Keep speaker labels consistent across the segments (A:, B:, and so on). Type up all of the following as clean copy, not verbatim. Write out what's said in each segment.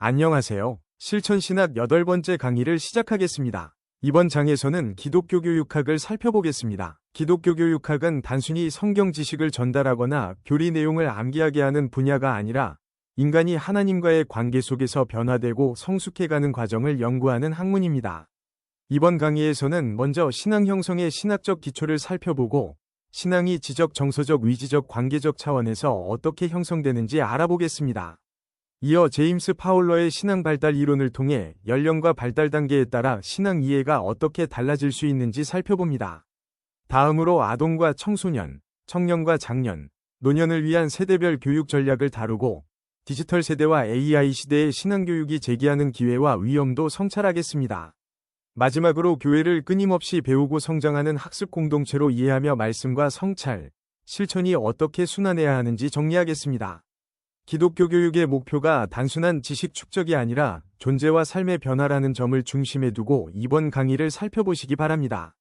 A: 안녕하세요. 실천신학 8번째 강의를 시작하겠습니다. 이번 장에서는 기독교 교육학을 살펴보겠습니다. 기독교 교육학은 단순히 성경 지식을 전달하거나 교리 내용을 암기하게 하는 분야가 아니라 인간이 하나님과의 관계 속에서 변화되고 성숙해가는 과정을 연구하는 학문입니다. 이번 강의에서는 먼저 신앙 형성의 신학적 기초를 살펴보고 신앙이 지적, 정서적, 위지적, 관계적 차원에서 어떻게 형성되는지 알아보겠습니다. 이어 제임스 파울러의 신앙 발달 이론을 통해 연령과 발달 단계에 따라 신앙 이해가 어떻게 달라질 수 있는지 살펴봅니다. 다음으로 아동과 청소년, 청년과 장년, 노년을 위한 세대별 교육 전략을 다루고 디지털 세대와 AI 시대의 신앙교육이 제기하는 기회와 위험도 성찰하겠습니다. 마지막으로 교회를 끊임없이 배우고 성장하는 학습 공동체로 이해하며 말씀과 성찰, 실천이 어떻게 순환해야 하는지 정리하겠습니다. 기독교 교육의 목표가 단순한 지식 축적이 아니라 존재와 삶의 변화라는 점을 중심에 두고 이번 강의를 살펴보시기 바랍니다.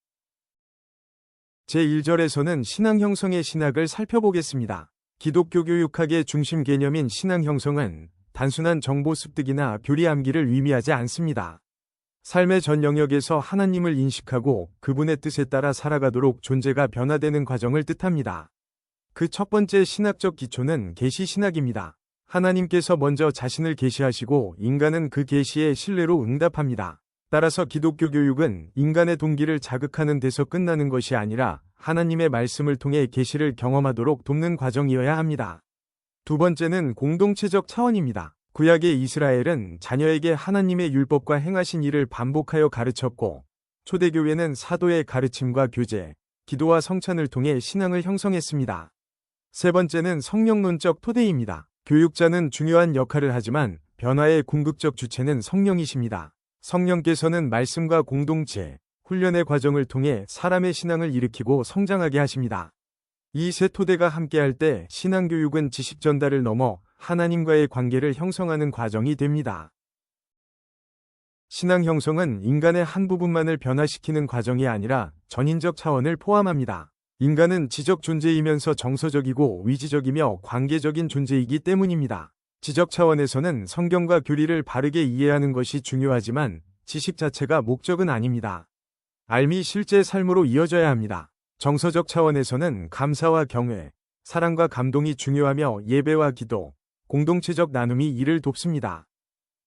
A: 제1절에서는 신앙 형성의 신학을 살펴보겠습니다. 기독교 교육학의 중심 개념인 신앙 형성은 단순한 정보 습득이나 교리 암기를 의미하지 않습니다. 삶의 전 영역에서 하나님을 인식하고 그분의 뜻에 따라 살아가도록 존재가 변화되는 과정을 뜻합니다. 그 첫 번째 신학적 기초는 계시 신학입니다. 하나님께서 먼저 자신을 계시하시고 인간은 그 계시에 신뢰로 응답합니다. 따라서 기독교 교육은 인간의 동기를 자극하는 데서 끝나는 것이 아니라 하나님의 말씀을 통해 계시를 경험하도록 돕는 과정이어야 합니다. 두 번째는 공동체적 차원입니다. 구약의 이스라엘은 자녀에게 하나님의 율법과 행하신 일을 반복하여 가르쳤고 초대교회는 사도의 가르침과 교제, 기도와 성찬을 통해 신앙을 형성했습니다. 세 번째는 성령론적 토대입니다. 교육자는 중요한 역할을 하지만 변화의 궁극적 주체는 성령이십니다. 성령께서는 말씀과 공동체, 훈련의 과정을 통해 사람의 신앙을 일으키고 성장하게 하십니다. 이 세 토대가 함께할 때 신앙교육은 지식 전달을 넘어 하나님과의 관계를 형성하는 과정이 됩니다. 신앙 형성은 인간의 한 부분만을 변화시키는 과정이 아니라 전인적 차원을 포함합니다. 인간은 지적 존재이면서 정서적이고 위지적이며 관계적인 존재이기 때문입니다. 지적 차원에서는 성경과 교리를 바르게 이해하는 것이 중요하지만 지식 자체가 목적은 아닙니다. 삶이 실제 삶으로 이어져야 합니다. 정서적 차원에서는 감사와 경외, 사랑과 감동이 중요하며 예배와 기도, 공동체적 나눔이 이를 돕습니다.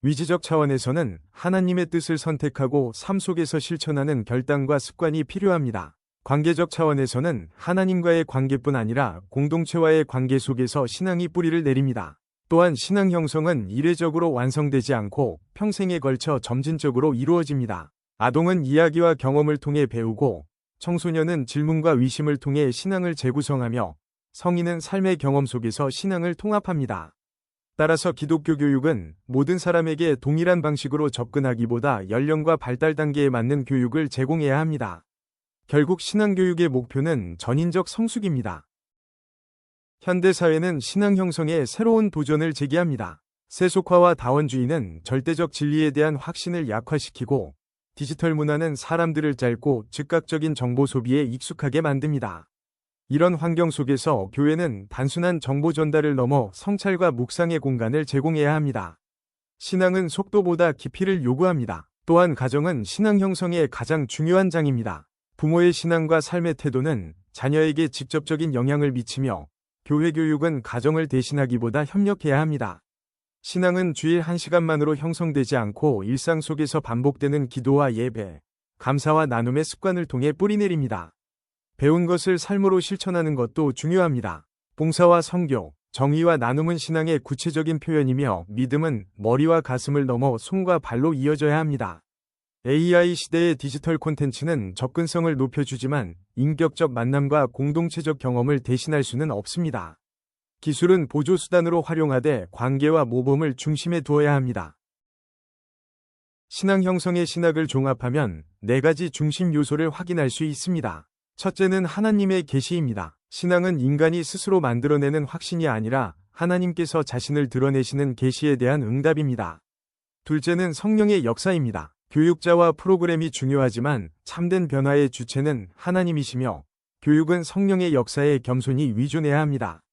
A: 위지적 차원에서는 하나님의 뜻을 선택하고 삶 속에서 실천하는 결단과 습관이 필요합니다. 관계적 차원에서는 하나님과의 관계뿐 아니라 공동체와의 관계 속에서 신앙이 뿌리를 내립니다. 또한 신앙 형성은 이례적으로 완성되지 않고 평생에 걸쳐 점진적으로 이루어집니다. 아동은 이야기와 경험을 통해 배우고 청소년은 질문과 의심을 통해 신앙을 재구성하며 성인은 삶의 경험 속에서 신앙을 통합합니다. 따라서 기독교 교육은 모든 사람에게 동일한 방식으로 접근하기보다 연령과 발달 단계에 맞는 교육을 제공해야 합니다. 결국 신앙교육의 목표는 전인적 성숙입니다. 현대사회는 신앙 형성에 새로운 도전을 제기합니다. 세속화와 다원주의는 절대적 진리에 대한 확신을 약화시키고 디지털 문화는 사람들을 짧고 즉각적인 정보 소비에 익숙하게 만듭니다. 이런 환경 속에서 교회는 단순한 정보 전달을 넘어 성찰과 묵상의 공간을 제공해야 합니다. 신앙은 속도보다 깊이를 요구합니다. 또한 가정은 신앙 형성의 가장 중요한 장입니다. 부모의 신앙과 삶의 태도는 자녀에게 직접적인 영향을 미치며 교회 교육은 가정을 대신하기보다 협력해야 합니다. 신앙은 주일 1시간만으로 형성되지 않고 일상 속에서 반복되는 기도와 예배, 감사와 나눔의 습관을 통해 뿌리내립니다. 배운 것을 삶으로 실천하는 것도 중요합니다. 봉사와 선교, 정의와 나눔은 신앙의 구체적인 표현이며 믿음은 머리와 가슴을 넘어 손과 발로 이어져야 합니다. AI 시대의 디지털 콘텐츠는 접근성을 높여주지만 인격적 만남과 공동체적 경험을 대신할 수는 없습니다. 기술은 보조수단으로 활용하되 관계와 모범을 중심에 두어야 합니다. 신앙 형성의 신학을 종합하면 4가지 중심 요소를 확인할 수 있습니다. 첫째는 하나님의 계시입니다. 신앙은 인간이 스스로 만들어내는 확신이 아니라 하나님께서 자신을 드러내시는 계시에 대한 응답입니다. 둘째는 성령의 역사입니다. 교육자와 프로그램이 중요하지만 참된 변화의 주체는 하나님이시며 교육은 성령의 역사에 겸손히 위존해야 합니다.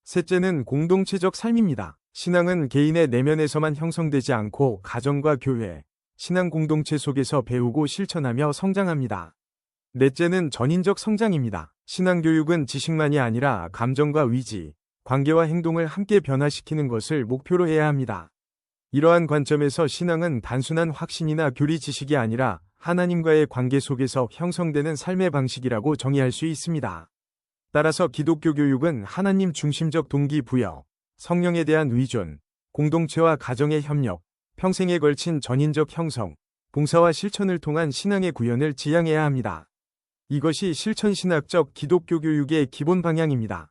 A: 셋째는 공동체적 삶입니다. 신앙은 개인의 내면에서만 형성되지 않고 가정과 교회, 신앙 공동체 속에서 배우고 실천하며 성장합니다. 넷째는 전인적 성장입니다. 신앙교육은 지식만이 아니라 감정과 위지, 관계와 행동을 함께 변화시키는 것을 목표로 해야 합니다. 이러한 관점에서 신앙은 단순한 확신이나 교리 지식이 아니라 하나님과의 관계 속에서 형성되는 삶의 방식이라고 정의할 수 있습니다. 따라서 기독교 교육은 하나님 중심적 동기부여, 성령에 대한 의존, 공동체와 가정의 협력, 평생에 걸친 전인적 형성, 봉사와 실천을 통한 신앙의 구현을 지향해야 합니다. 이것이 실천신학적 기독교 교육의 기본 방향입니다.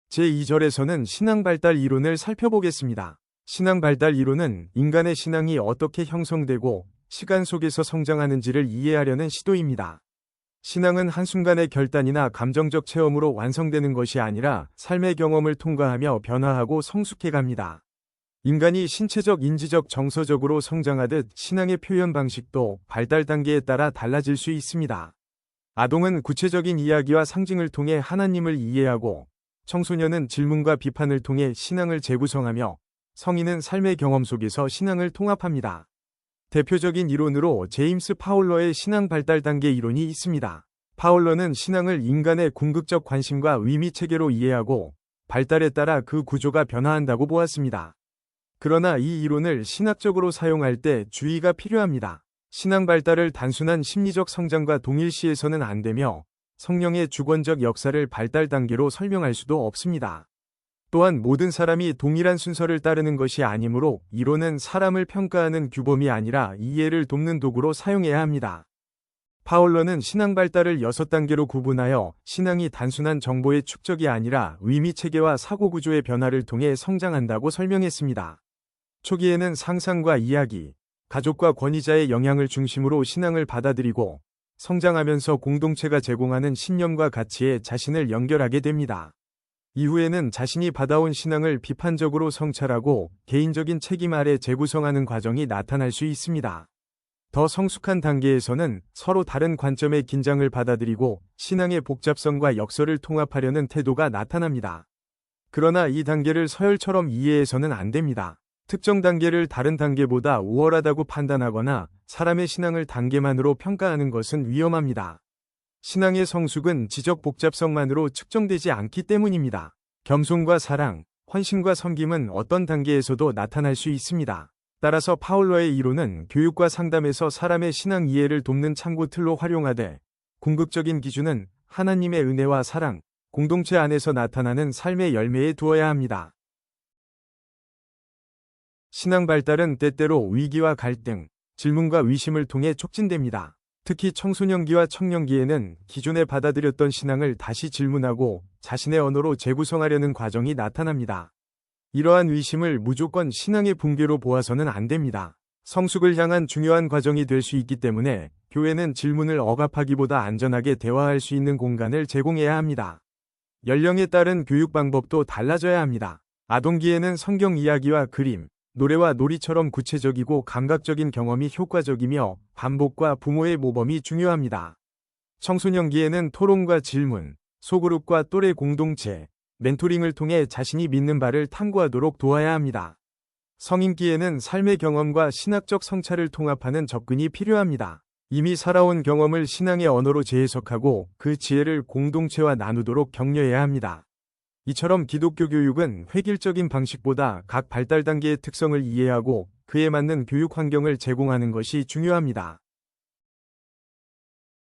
A: 제2절에서는 신앙 발달 이론을 살펴보겠습니다. 신앙 발달 이론은 인간의 신앙이 어떻게 형성되고 시간 속에서 성장하는지를 이해하려는 시도입니다. 신앙은 한순간의 결단이나 감정적 체험으로 완성되는 것이 아니라 삶의 경험을 통과하며 변화하고 성숙해 갑니다. 인간이 신체적, 인지적, 정서적으로 성장하듯 신앙의 표현 방식도 발달 단계에 따라 달라질 수 있습니다. 아동은 구체적인 이야기와 상징을 통해 하나님을 이해하고, 청소년은 질문과 비판을 통해 신앙을 재구성하며, 성인은 삶의 경험 속에서 신앙을 통합합니다. 대표적인 이론으로 제임스 파울러의 신앙 발달 단계 이론이 있습니다. 파울러는 신앙을 인간의 궁극적 관심과 의미 체계로 이해하고 발달에 따라 그 구조가 변화한다고 보았습니다. 그러나 이 이론을 신학적으로 사용할 때 주의가 필요합니다. 신앙 발달을 단순한 심리적 성장과 동일시해서는 안 되며 성령의 주권적 역사를 발달 단계로 설명할 수도 없습니다. 또한 모든 사람이 동일한 순서를 따르는 것이 아니므로 이론은 사람을 평가하는 규범이 아니라 이해를 돕는 도구로 사용해야 합니다. 파울러는 신앙 발달을 6단계로 구분하여 신앙이 단순한 정보의 축적이 아니라 의미 체계와 사고 구조의 변화를 통해 성장한다고 설명했습니다. 초기에는 상상과 이야기, 가족과 권위자의 영향을 중심으로 신앙을 받아들이고 성장하면서 공동체가 제공하는 신념과 가치에 자신을 연결하게 됩니다. 이후에는 자신이 받아온 신앙을 비판적으로 성찰하고 개인적인 책임 아래 재구성하는 과정이 나타날 수 있습니다. 더 성숙한 단계에서는 서로 다른 관점의 긴장을 받아들이고 신앙의 복잡성과 역설을 통합하려는 태도가 나타납니다. 그러나 이 단계를 서열처럼 이해해서는 안 됩니다. 특정 단계를 다른 단계보다 우월하다고 판단하거나 사람의 신앙을 단계만으로 평가하는 것은 위험합니다. 신앙의 성숙은 지적 복잡성만으로 측정되지 않기 때문입니다. 겸손과 사랑, 헌신과 섬김은 어떤 단계에서도 나타날 수 있습니다. 따라서 파울러의 이론은 교육과 상담에서 사람의 신앙 이해를 돕는 참고 틀로 활용하되 궁극적인 기준은 하나님의 은혜와 사랑, 공동체 안에서 나타나는 삶의 열매에 두어야 합니다. 신앙 발달은 때때로 위기와 갈등, 질문과 의심을 통해 촉진됩니다. 특히 청소년기와 청년기에는 기존에 받아들였던 신앙을 다시 질문하고 자신의 언어로 재구성하려는 과정이 나타납니다. 이러한 의심을 무조건 신앙의 붕괴로 보아서는 안 됩니다. 성숙을 향한 중요한 과정이 될 수 있기 때문에 교회는 질문을 억압하기보다 안전하게 대화할 수 있는 공간을 제공해야 합니다. 연령에 따른 교육 방법도 달라져야 합니다. 아동기에는 성경 이야기와 그림, 노래와 놀이처럼 구체적이고 감각적인 경험이 효과적이며 반복과 부모의 모범이 중요합니다. 청소년기에는 토론과 질문, 소그룹과 또래 공동체, 멘토링을 통해 자신이 믿는 바를 탐구하도록 도와야 합니다. 성인기에는 삶의 경험과 신학적 성찰을 통합하는 접근이 필요합니다. 이미 살아온 경험을 신앙의 언어로 재해석하고 그 지혜를 공동체와 나누도록 격려해야 합니다. 이처럼 기독교 교육은 획일적인 방식보다 각 발달 단계의 특성을 이해하고 그에 맞는 교육 환경을 제공하는 것이 중요합니다.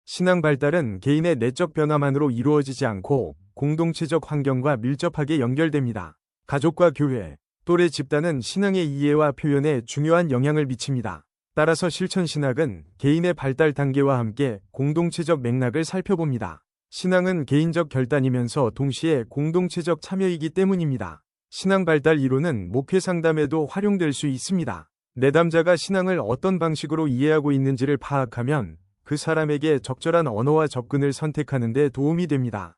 A: 신앙 발달은 개인의 내적 변화만으로 이루어지지 않고 공동체적 환경과 밀접하게 연결됩니다. 가족과 교회, 또래 집단은 신앙의 이해와 표현에 중요한 영향을 미칩니다. 따라서 실천신학은 개인의 발달 단계와 함께 공동체적 맥락을 살펴봅니다. 신앙은 개인적 결단이면서 동시에 공동체적 참여이기 때문입니다. 신앙 발달 이론은 목회 상담에도 활용될 수 있습니다. 내담자가 신앙을 어떤 방식으로 이해하고 있는지를 파악하면 그 사람에게 적절한 언어와 접근을 선택하는 데 도움이 됩니다.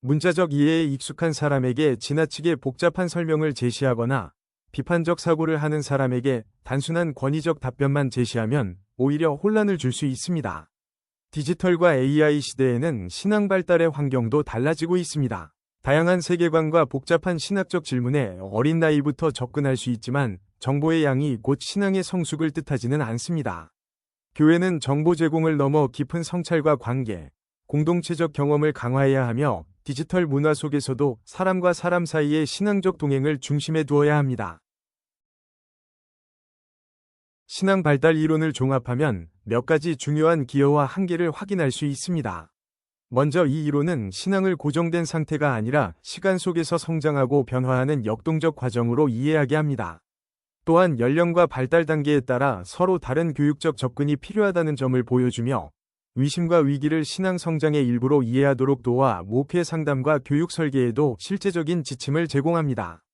A: 문자적 이해에 익숙한 사람에게 지나치게 복잡한 설명을 제시하거나 비판적 사고를 하는 사람에게 단순한 권위적 답변만 제시하면 오히려 혼란을 줄 수 있습니다. 디지털과 AI 시대에는 신앙 발달의 환경도 달라지고 있습니다. 다양한 세계관과 복잡한 신학적 질문에 어린 나이부터 접근할 수 있지만 정보의 양이 곧 신앙의 성숙을 뜻하지는 않습니다. 교회는 정보 제공을 넘어 깊은 성찰과 관계, 공동체적 경험을 강화해야 하며 디지털 문화 속에서도 사람과 사람 사이의 신앙적 동행을 중심에 두어야 합니다. 신앙 발달 이론을 종합하면 몇 가지 중요한 기여와 한계를 확인할 수 있습니다. 먼저 이 이론은 신앙을 고정된 상태가 아니라 시간 속에서 성장하고 변화하는 역동적 과정으로 이해하게 합니다. 또한 연령과 발달 단계에 따라 서로 다른 교육적 접근이 필요하다는 점을 보여주며 위심과 위기를 신앙 성장의 일부로 이해하도록 도와 목회 상담과 교육 설계에도 실제적인 지침을 제공합니다.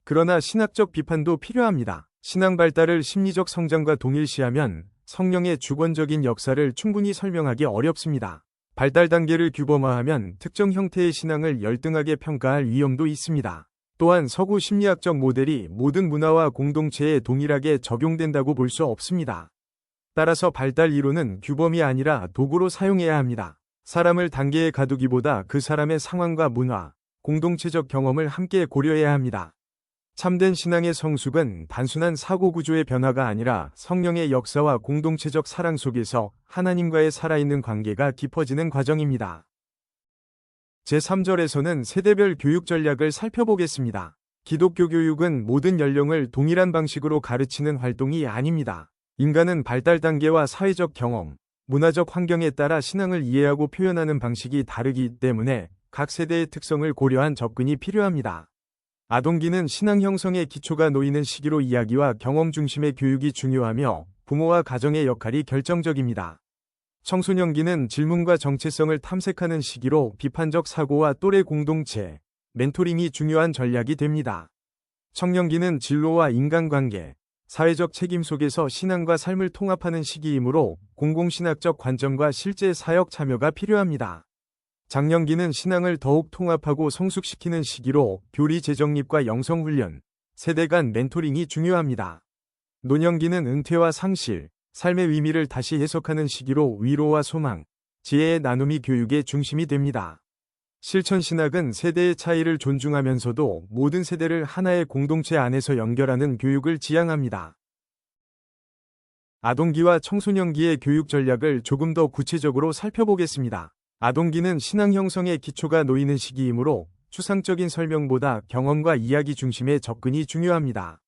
A: 그러나 신학적 비판도 필요합니다. 신앙 발달을 심리적 성장과 동일시하면 성령의 주권적인 역사를 충분히 설명하기 어렵습니다. 발달 단계를 규범화하면 특정 형태의 신앙을 열등하게 평가할 위험도 있습니다. 또한 서구 심리학적 모델이 모든 문화와 공동체에 동일하게 적용된다고 볼 수 없습니다. 따라서 발달 이론은 규범이 아니라 도구로 사용해야 합니다. 사람을 단계에 가두기보다 그 사람의 상황과 문화, 공동체적 경험을 함께 고려해야 합니다. 참된 신앙의 성숙은 단순한 사고 구조의 변화가 아니라 성령의 역사와 공동체적 사랑 속에서 하나님과의 살아있는 관계가 깊어지는 과정입니다. 제3절에서는 세대별 교육 전략을 살펴보겠습니다. 기독교 교육은 모든 연령을 동일한 방식으로 가르치는 활동이 아닙니다. 인간은 발달 단계와 사회적 경험, 문화적 환경에 따라 신앙을 이해하고 표현하는 방식이 다르기 때문에 각 세대의 특성을 고려한 접근이 필요합니다. 아동기는 신앙 형성의 기초가 놓이는 시기로 이야기와 경험 중심의 교육이 중요하며 부모와 가정의 역할이 결정적입니다. 청소년기는 질문과 정체성을 탐색하는 시기로 비판적 사고와 또래 공동체, 멘토링이 중요한 전략이 됩니다. 청년기는 진로와 인간관계, 사회적 책임 속에서 신앙과 삶을 통합하는 시기이므로 공공신학적 관점과 실제 사역 참여가 필요합니다. 장년기는 신앙을 더욱 통합하고 성숙시키는 시기로 교리 재정립과 영성훈련, 세대 간 멘토링이 중요합니다. 노년기는 은퇴와 상실, 삶의 의미를 다시 해석하는 시기로 위로와 소망, 지혜의 나눔이 교육의 중심이 됩니다. 실천신학은 세대의 차이를 존중하면서도 모든 세대를 하나의 공동체 안에서 연결하는 교육을 지향합니다. 아동기와 청소년기의 교육 전략을 조금 더 구체적으로 살펴보겠습니다. 아동기는 신앙 형성의 기초가 놓이는 시기이므로 추상적인 설명보다 경험과 이야기 중심의 접근이 중요합니다.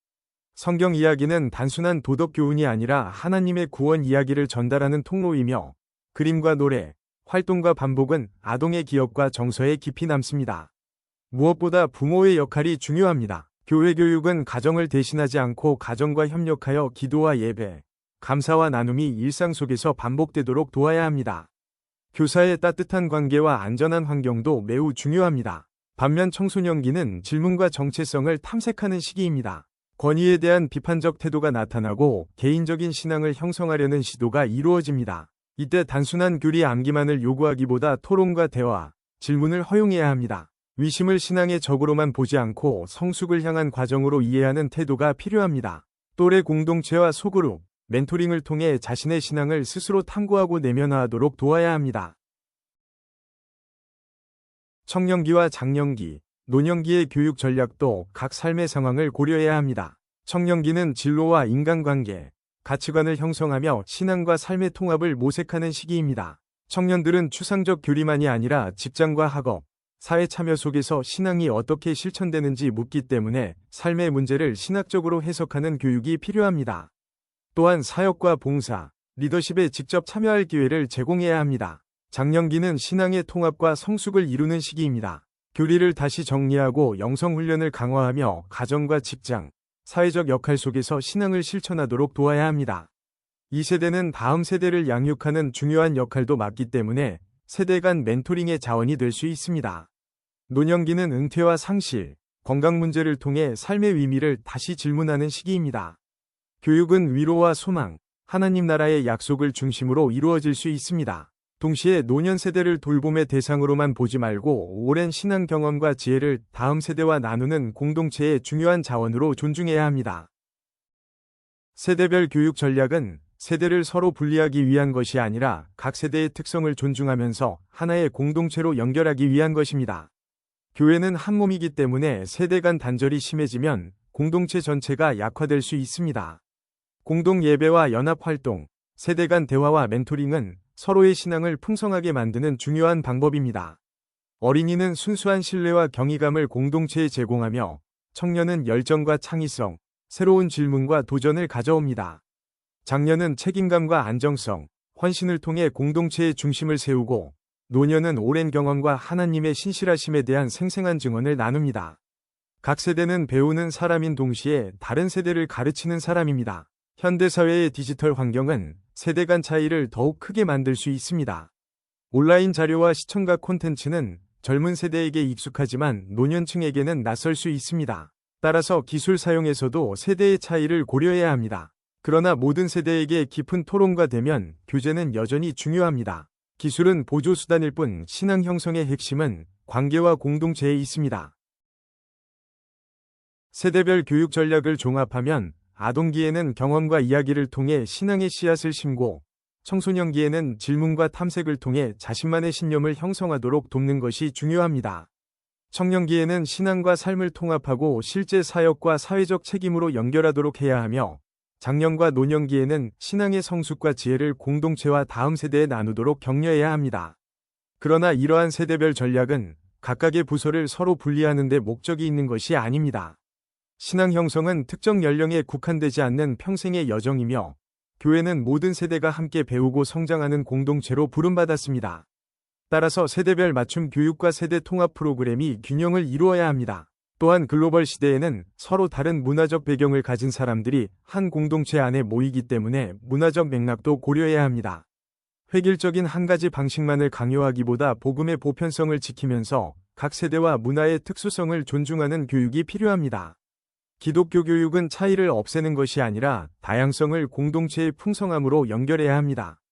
A: 성경 이야기는 단순한 도덕 교훈이 아니라 하나님의 구원 이야기를 전달하는 통로이며 그림과 노래, 활동과 반복은 아동의 기억과 정서에 깊이 남습니다. 무엇보다 부모의 역할이 중요합니다. 교회 교육은 가정을 대신하지 않고 가정과 협력하여 기도와 예배, 감사와 나눔이 일상 속에서 반복되도록 도와야 합니다. 교사의 따뜻한 관계와 안전한 환경도 매우 중요합니다. 반면 청소년기는 질문과 정체성을 탐색하는 시기입니다. 권위에 대한 비판적 태도가 나타나고 개인적인 신앙을 형성하려는 시도가 이루어집니다. 이때 단순한 교리 암기만을 요구하기보다 토론과 대화, 질문을 허용해야 합니다. 위심을 신앙의 적으로만 보지 않고 성숙을 향한 과정으로 이해하는 태도가 필요합니다. 또래 공동체와 소그룹, 멘토링을 통해 자신의 신앙을 스스로 탐구하고 내면화하도록 도와야 합니다. 청년기와 장년기, 노년기의 교육 전략도 각 삶의 상황을 고려해야 합니다. 청년기는 진로와 인간관계, 가치관을 형성하며 신앙과 삶의 통합을 모색하는 시기입니다. 청년들은 추상적 교리만이 아니라 직장과 학업, 사회 참여 속에서 신앙이 어떻게 실천되는지 묻기 때문에 삶의 문제를 신학적으로 해석하는 교육이 필요합니다. 또한 사역과 봉사, 리더십에 직접 참여할 기회를 제공해야 합니다. 장년기는 신앙의 통합과 성숙을 이루는 시기입니다. 교리를 다시 정리하고 영성훈련을 강화하며 가정과 직장, 사회적 역할 속에서 신앙을 실천하도록 도와야 합니다. 이 세대는 다음 세대를 양육하는 중요한 역할도 맡기 때문에 세대 간 멘토링의 자원이 될 수 있습니다. 노년기는 은퇴와 상실, 건강 문제를 통해 삶의 의미를 다시 질문하는 시기입니다. 교육은 위로와 소망, 하나님 나라의 약속을 중심으로 이루어질 수 있습니다. 동시에 노년 세대를 돌봄의 대상으로만 보지 말고 오랜 신앙 경험과 지혜를 다음 세대와 나누는 공동체의 중요한 자원으로 존중해야 합니다. 세대별 교육 전략은 세대를 서로 분리하기 위한 것이 아니라 각 세대의 특성을 존중하면서 하나의 공동체로 연결하기 위한 것입니다. 교회는 한 몸이기 때문에 세대 간 단절이 심해지면 공동체 전체가 약화될 수 있습니다. 공동 예배와 연합 활동, 세대 간 대화와 멘토링은 서로의 신앙을 풍성하게 만드는 중요한 방법입니다. 어린이는 순수한 신뢰와 경이감을 공동체에 제공하며 청년은 열정과 창의성, 새로운 질문과 도전을 가져옵니다. 장년은 책임감과 안정성, 헌신을 통해 공동체의 중심을 세우고 노년은 오랜 경험과 하나님의 신실하심에 대한 생생한 증언을 나눕니다. 각 세대는 배우는 사람인 동시에 다른 세대를 가르치는 사람입니다. 현대사회의 디지털 환경은 세대 간 차이를 더욱 크게 만들 수 있습니다. 온라인 자료와 시청각 콘텐츠는 젊은 세대에게 익숙하지만 노년층에게는 낯설 수 있습니다. 따라서 기술 사용에서도 세대의 차이를 고려해야 합니다. 그러나 모든 세대에게 깊은 토론과 대면, 교제는 여전히 중요합니다. 기술은 보조수단일 뿐 신앙 형성의 핵심은 관계와 공동체에 있습니다. 세대별 교육 전략을 종합하면 아동기에는 경험과 이야기를 통해 신앙의 씨앗을 심고 청소년기에는 질문과 탐색을 통해 자신만의 신념을 형성하도록 돕는 것이 중요합니다. 청년기에는 신앙과 삶을 통합하고 실제 사역과 사회적 책임으로 연결하도록 해야 하며 장년과 노년기에는 신앙의 성숙과 지혜를 공동체와 다음 세대에 나누도록 격려해야 합니다. 그러나 이러한 세대별 전략은 각각의 부서를 서로 분리하는 데 목적이 있는 것이 아닙니다. 신앙 형성은 특정 연령에 국한되지 않는 평생의 여정이며 교회는 모든 세대가 함께 배우고 성장하는 공동체로 부름받았습니다. 따라서 세대별 맞춤 교육과 세대 통합 프로그램이 균형을 이루어야 합니다. 또한 글로벌 시대에는 서로 다른 문화적 배경을 가진 사람들이 한 공동체 안에 모이기 때문에 문화적 맥락도 고려해야 합니다. 획일적인 한 가지 방식만을 강요하기보다 복음의 보편성을 지키면서 각 세대와 문화의 특수성을 존중하는 교육이 필요합니다. 기독교 교육은 차이를 없애는 것이 아니라 다양성을 공동체의 풍성함으로 연결해야 합니다.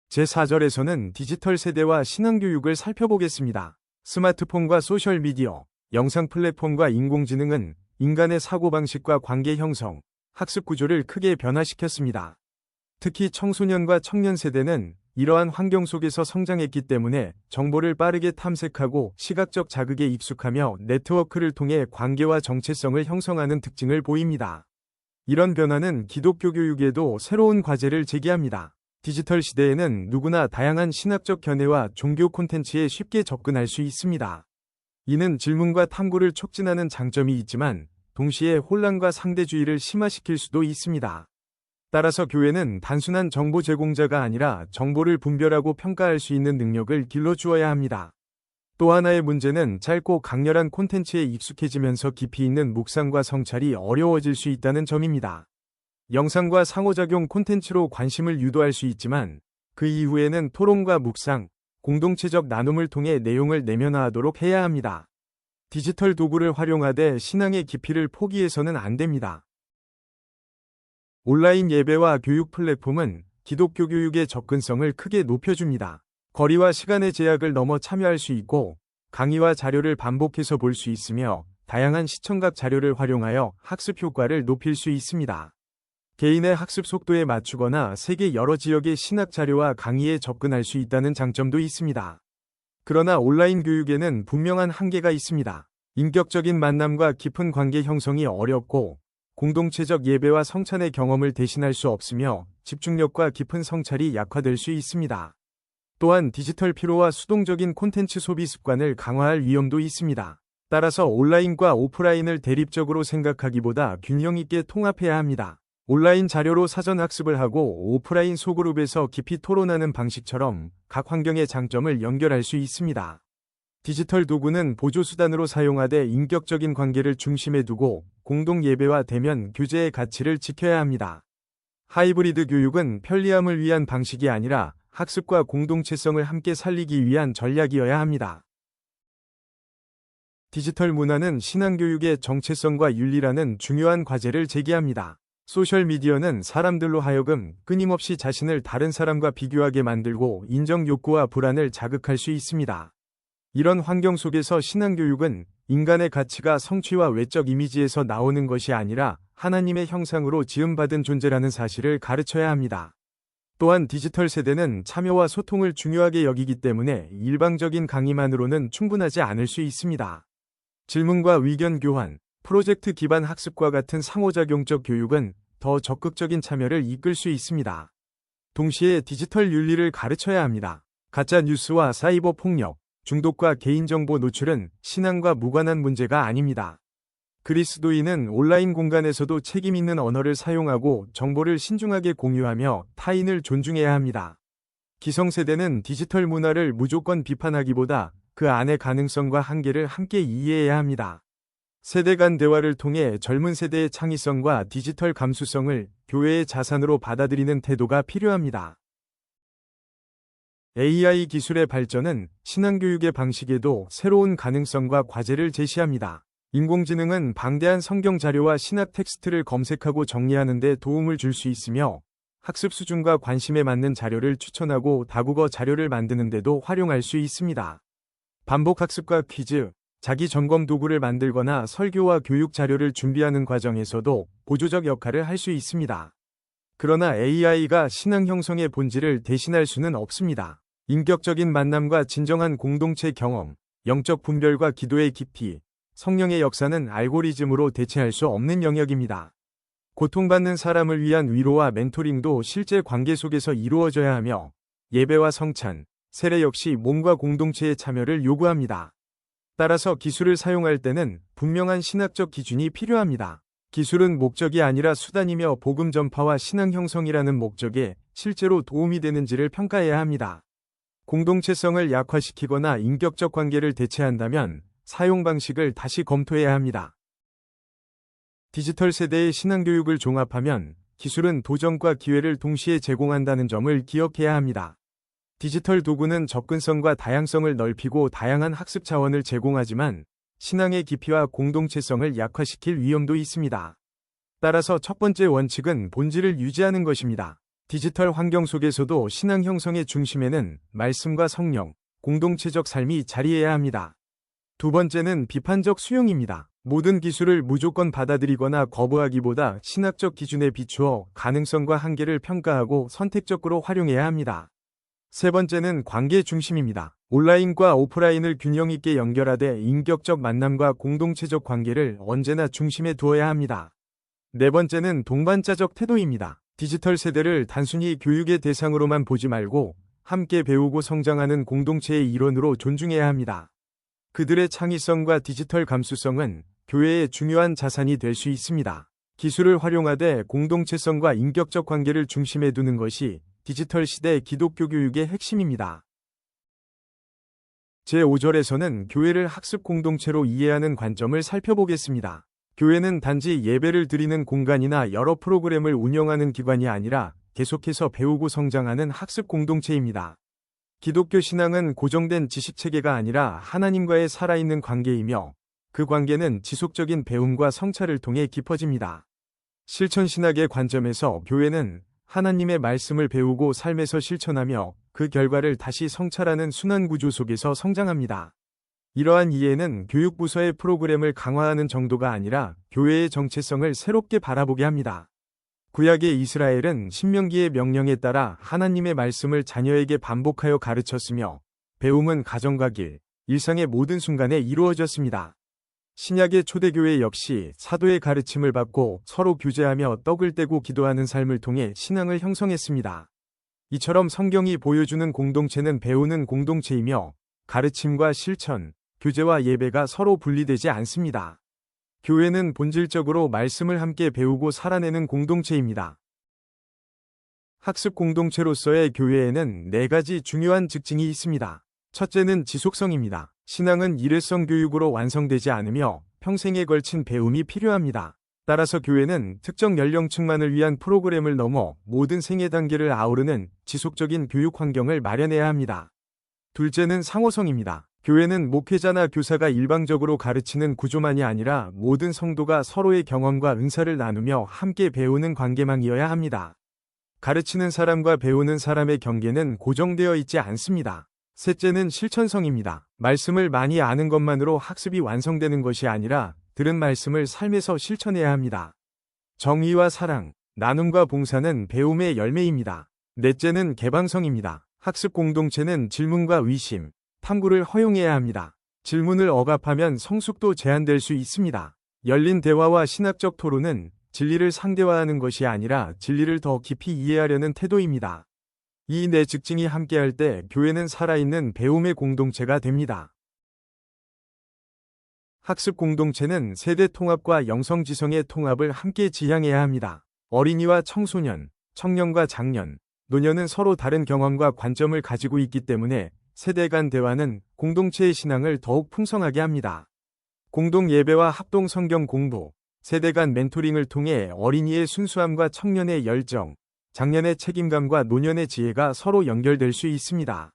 A: 제4절에서는 디지털 세대와 신앙교육을 살펴보겠습니다. 스마트폰과 소셜미디어, 영상 플랫폼과 인공지능은 인간의 사고방식과 관계 형성, 학습 구조를 크게 변화시켰습니다. 특히 청소년과 청년 세대는 이러한 환경 속에서 성장했기 때문에 정보를 빠르게 탐색하고 시각적 자극에 익숙하며 네트워크를 통해 관계와 정체성을 형성하는 특징을 보입니다. 이런 변화는 기독교 교육에도 새로운 과제를 제기합니다. 디지털 시대에는 누구나 다양한 신학적 견해와 종교 콘텐츠에 쉽게 접근할 수 있습니다. 이는 질문과 탐구를 촉진하는 장점이 있지만 동시에 혼란과 상대주의를 심화시킬 수도 있습니다. 따라서 교회는 단순한 정보 제공자가 아니라 정보를 분별하고 평가할 수 있는 능력을 길러주어야 합니다. 또 하나의 문제는 짧고 강렬한 콘텐츠에 익숙해지면서 깊이 있는 묵상과 성찰이 어려워질 수 있다는 점입니다. 영상과 상호작용 콘텐츠로 관심을 유도할 수 있지만 그 이후에는 토론과 묵상, 공동체적 나눔을 통해 내용을 내면화하도록 해야 합니다. 디지털 도구를 활용하되 신앙의 깊이를 포기해서는 안 됩니다. 온라인 예배와 교육 플랫폼은 기독교 교육의 접근성을 크게 높여줍니다. 거리와 시간의 제약을 넘어 참여할 수 있고 강의와 자료를 반복해서 볼 수 있으며 다양한 시청각 자료를 활용하여 학습 효과를 높일 수 있습니다. 개인의 학습 속도에 맞추거나 세계 여러 지역의 신학 자료와 강의에 접근할 수 있다는 장점도 있습니다. 그러나 온라인 교육에는 분명한 한계가 있습니다. 인격적인 만남과 깊은 관계 형성이 어렵고 공동체적 예배와 성찬의 경험을 대신할 수 없으며 집중력과 깊은 성찰이 약화될 수 있습니다. 또한 디지털 피로와 수동적인 콘텐츠 소비 습관을 강화할 위험도 있습니다. 따라서 온라인과 오프라인을 대립적으로 생각하기보다 균형 있게 통합해야 합니다. 온라인 자료로 사전 학습을 하고 오프라인 소그룹에서 깊이 토론하는 방식처럼 각 환경의 장점을 연결할 수 있습니다. 디지털 도구는 보조수단으로 사용하되 인격적인 관계를 중심에 두고 공동 예배와 대면 교제의 가치를 지켜야 합니다. 하이브리드 교육은 편리함을 위한 방식이 아니라 학습과 공동체성을 함께 살리기 위한 전략이어야 합니다. 디지털 문화는 신앙교육의 정체성과 윤리라는 중요한 과제를 제기합니다. 소셜미디어는 사람들로 하여금 끊임없이 자신을 다른 사람과 비교하게 만들고 인정 욕구와 불안을 자극할 수 있습니다. 이런 환경 속에서 신앙교육은 인간의 가치가 성취와 외적 이미지에서 나오는 것이 아니라 하나님의 형상으로 지음받은 존재라는 사실을 가르쳐야 합니다. 또한 디지털 세대는 참여와 소통을 중요하게 여기기 때문에 일방적인 강의만으로는 충분하지 않을 수 있습니다. 질문과 의견 교환, 프로젝트 기반 학습과 같은 상호작용적 교육은 더 적극적인 참여를 이끌 수 있습니다. 동시에 디지털 윤리를 가르쳐야 합니다. 가짜 뉴스와 사이버 폭력, 중독과 개인정보 노출은 신앙과 무관한 문제가 아닙니다. 그리스도인은 온라인 공간에서도 책임 있는 언어를 사용하고 정보를 신중하게 공유하며 타인을 존중해야 합니다. 기성세대는 디지털 문화를 무조건 비판하기보다 그 안의 가능성과 한계를 함께 이해해야 합니다. 세대 간 대화를 통해 젊은 세대의 창의성과 디지털 감수성을 교회의 자산으로 받아들이는 태도가 필요합니다. AI 기술의 발전은 신앙교육의 방식에도 새로운 가능성과 과제를 제시합니다. 인공지능은 방대한 성경 자료와 신학 텍스트를 검색하고 정리하는 데 도움을 줄 수 있으며 학습 수준과 관심에 맞는 자료를 추천하고 다국어 자료를 만드는 데도 활용할 수 있습니다. 반복 학습과 퀴즈, 자기 점검 도구를 만들거나 설교와 교육 자료를 준비하는 과정에서도 보조적 역할을 할 수 있습니다. 그러나 AI가 신앙 형성의 본질을 대신할 수는 없습니다. 인격적인 만남과 진정한 공동체 경험, 영적 분별과 기도의 깊이, 성령의 역사는 알고리즘으로 대체할 수 없는 영역입니다. 고통받는 사람을 위한 위로와 멘토링도 실제 관계 속에서 이루어져야 하며 예배와 성찬, 세례 역시 몸과 공동체의 참여를 요구합니다. 따라서 기술을 사용할 때는 분명한 신학적 기준이 필요합니다. 기술은 목적이 아니라 수단이며 복음 전파와 신앙 형성이라는 목적에 실제로 도움이 되는지를 평가해야 합니다. 공동체성을 약화시키거나 인격적 관계를 대체한다면 사용 방식을 다시 검토해야 합니다. 디지털 세대의 신앙교육을 종합하면 기술은 도전과 기회를 동시에 제공한다는 점을 기억해야 합니다. 디지털 도구는 접근성과 다양성을 넓히고 다양한 학습 차원을 제공하지만 신앙의 깊이와 공동체성을 약화시킬 위험도 있습니다. 따라서 첫 번째 원칙은 본질을 유지하는 것입니다. 디지털 환경 속에서도 신앙 형성의 중심에는 말씀과 성령, 공동체적 삶이 자리해야 합니다. 두 번째는 비판적 수용입니다. 모든 기술을 무조건 받아들이거나 거부하기보다 신학적 기준에 비추어 가능성과 한계를 평가하고 선택적으로 활용해야 합니다. 세 번째는 관계 중심입니다. 온라인과 오프라인을 균형 있게 연결하되 인격적 만남과 공동체적 관계를 언제나 중심에 두어야 합니다. 네 번째는 동반자적 태도입니다. 디지털 세대를 단순히 교육의 대상으로만 보지 말고 함께 배우고 성장하는 공동체의 일원으로 존중해야 합니다. 그들의 창의성과 디지털 감수성은 교회의 중요한 자산이 될 수 있습니다. 기술을 활용하되 공동체성과 인격적 관계를 중심에 두는 것이 디지털 시대 기독교 교육의 핵심입니다. 제5절에서는 교회를 학습 공동체로 이해하는 관점을 살펴보겠습니다. 교회는 단지 예배를 드리는 공간이나 여러 프로그램을 운영하는 기관이 아니라 계속해서 배우고 성장하는 학습 공동체입니다. 기독교 신앙은 고정된 지식체계가 아니라 하나님과의 살아있는 관계이며 그 관계는 지속적인 배움과 성찰을 통해 깊어집니다. 실천신학의 관점에서 교회는 하나님의 말씀을 배우고 삶에서 실천하며 그 결과를 다시 성찰하는 순환 구조 속에서 성장합니다. 이러한 이해는 교육부서의 프로그램을 강화하는 정도가 아니라 교회의 정체성을 새롭게 바라보게 합니다. 구약의 이스라엘은 신명기의 명령에 따라 하나님의 말씀을 자녀에게 반복하여 가르쳤으며 배움은 가정과 길, 일상의 모든 순간에 이루어졌습니다. 신약의 초대교회 역시 사도의 가르침을 받고 서로 교제하며 떡을 떼고 기도하는 삶을 통해 신앙을 형성했습니다. 이처럼 성경이 보여주는 공동체는 배우는 공동체이며 가르침과 실천, 교제와 예배가 서로 분리되지 않습니다. 교회는 본질적으로 말씀을 함께 배우고 살아내는 공동체입니다. 학습 공동체로서의 교회에는 4가지 중요한 특징이 있습니다. 첫째는 지속성입니다. 신앙은 일회성 교육으로 완성되지 않으며 평생에 걸친 배움이 필요합니다. 따라서 교회는 특정 연령층만을 위한 프로그램을 넘어 모든 생애 단계를 아우르는 지속적인 교육 환경을 마련해야 합니다. 둘째는 상호성입니다. 교회는 목회자나 교사가 일방적으로 가르치는 구조만이 아니라 모든 성도가 서로의 경험과 은사를 나누며 함께 배우는 관계망이어야 합니다. 가르치는 사람과 배우는 사람의 경계는 고정되어 있지 않습니다. 셋째는 실천성입니다. 말씀을 많이 아는 것만으로 학습이 완성되는 것이 아니라 들은 말씀을 삶에서 실천해야 합니다. 정의와 사랑, 나눔과 봉사는 배움의 열매입니다. 넷째는 개방성입니다. 학습 공동체는 질문과 의심, 탐구를 허용해야 합니다. 질문을 억압하면 성숙도 제한될 수 있습니다. 열린 대화와 신학적 토론은 진리를 상대화하는 것이 아니라 진리를 더 깊이 이해하려는 태도입니다. 이 네 특징이 함께할 때 교회는 살아있는 배움의 공동체가 됩니다. 학습 공동체는 세대 통합과 영성지성의 통합을 함께 지향해야 합니다. 어린이와 청소년, 청년과 장년, 노년은 서로 다른 경험과 관점을 가지고 있기 때문에 세대 간 대화는 공동체의 신앙을 더욱 풍성하게 합니다. 공동 예배와 합동 성경 공부, 세대 간 멘토링을 통해 어린이의 순수함과 청년의 열정, 장년의 책임감과 노년의 지혜가 서로 연결될 수 있습니다.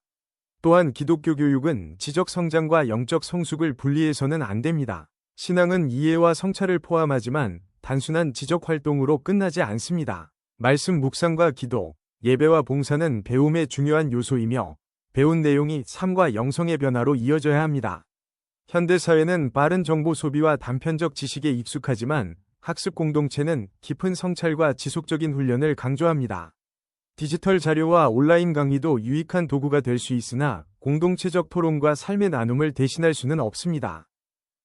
A: 또한 기독교 교육은 지적 성장과 영적 성숙을 분리해서는 안 됩니다. 신앙은 이해와 성찰을 포함하지만 단순한 지적 활동으로 끝나지 않습니다. 말씀 묵상과 기도, 예배와 봉사는 배움의 중요한 요소이며 배운 내용이 삶과 영성의 변화로 이어져야 합니다. 현대사회는 빠른 정보 소비와 단편적 지식에 익숙하지만 학습 공동체는 깊은 성찰과 지속적인 훈련을 강조합니다. 디지털 자료와 온라인 강의도 유익한 도구가 될 수 있으나 공동체적 토론과 삶의 나눔을 대신할 수는 없습니다.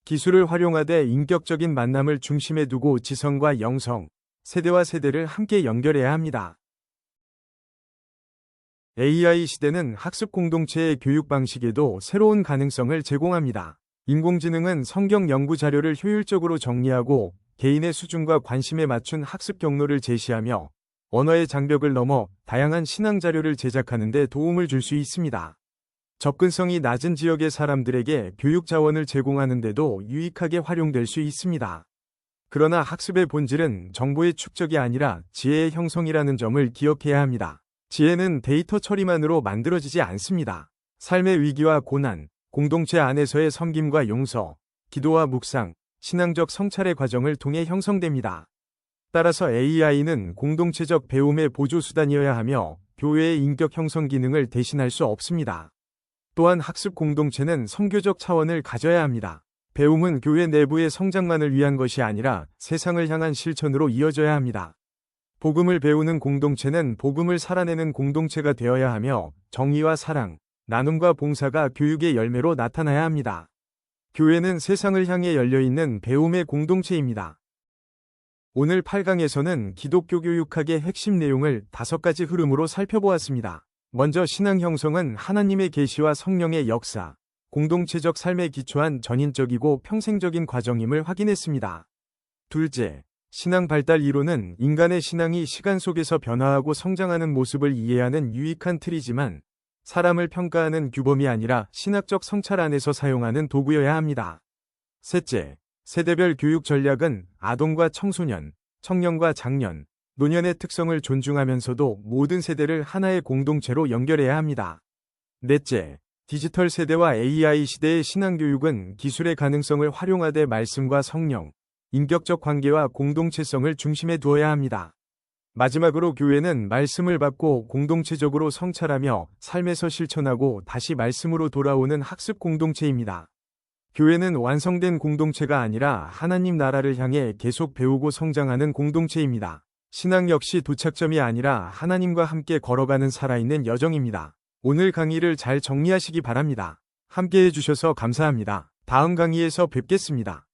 A: 기술을 활용하되 인격적인 만남을 중심에 두고 지성과 영성, 세대와 세대를 함께 연결해야 합니다. AI 시대는 학습 공동체의 교육 방식에도 새로운 가능성을 제공합니다. 인공지능은 성경 연구 자료를 효율적으로 정리하고 개인의 수준과 관심에 맞춘 학습 경로를 제시하며 언어의 장벽을 넘어 다양한 신앙 자료를 제작하는 데 도움을 줄 수 있습니다. 접근성이 낮은 지역의 사람들에게 교육 자원을 제공하는 데도 유익하게 활용될 수 있습니다. 그러나 학습의 본질은 정보의 축적이 아니라 지혜의 형성이라는 점을 기억해야 합니다. 지혜는 데이터 처리만으로 만들어지지 않습니다. 삶의 위기와 고난, 공동체 안에서의 섬김과 용서, 기도와 묵상, 신앙적 성찰의 과정을 통해 형성됩니다. 따라서 AI는 공동체적 배움의 보조수단이어야 하며 교회의 인격 형성 기능을 대신할 수 없습니다. 또한 학습 공동체는 선교적 차원을 가져야 합니다. 배움은 교회 내부의 성장만을 위한 것이 아니라 세상을 향한 실천으로 이어져야 합니다. 복음을 배우는 공동체는 복음을 살아내는 공동체가 되어야 하며 정의와 사랑, 나눔과 봉사가 교육의 열매로 나타나야 합니다. 교회는 세상을 향해 열려있는 배움의 공동체입니다. 오늘 8강에서는 기독교 교육학의 핵심 내용을 5가지 흐름으로 살펴보았습니다. 먼저 신앙 형성은 하나님의 계시와 성령의 역사, 공동체적 삶에 기초한 전인적이고 평생적인 과정임을 확인했습니다. 둘째, 신앙 발달 이론은 인간의 신앙이 시간 속에서 변화하고 성장하는 모습을 이해하는 유익한 틀이지만 사람을 평가하는 규범이 아니라 신학적 성찰 안에서 사용하는 도구여야 합니다. 셋째, 세대별 교육 전략은 아동과 청소년, 청년과 장년, 노년의 특성을 존중하면서도 모든 세대를 하나의 공동체로 연결해야 합니다. 넷째, 디지털 세대와 AI 시대의 신앙교육은 기술의 가능성을 활용하되 말씀과 성령, 인격적 관계와 공동체성을 중심에 두어야 합니다. 마지막으로 교회는 말씀을 받고 공동체적으로 성찰하며 삶에서 실천하고 다시 말씀으로 돌아오는 학습 공동체입니다. 교회는 완성된 공동체가 아니라 하나님 나라를 향해 계속 배우고 성장하는 공동체입니다. 신앙 역시 도착점이 아니라 하나님과 함께 걸어가는 살아있는 여정입니다. 오늘 강의를 잘 정리하시기 바랍니다. 함께 해주셔서 감사합니다. 다음 강의에서 뵙겠습니다.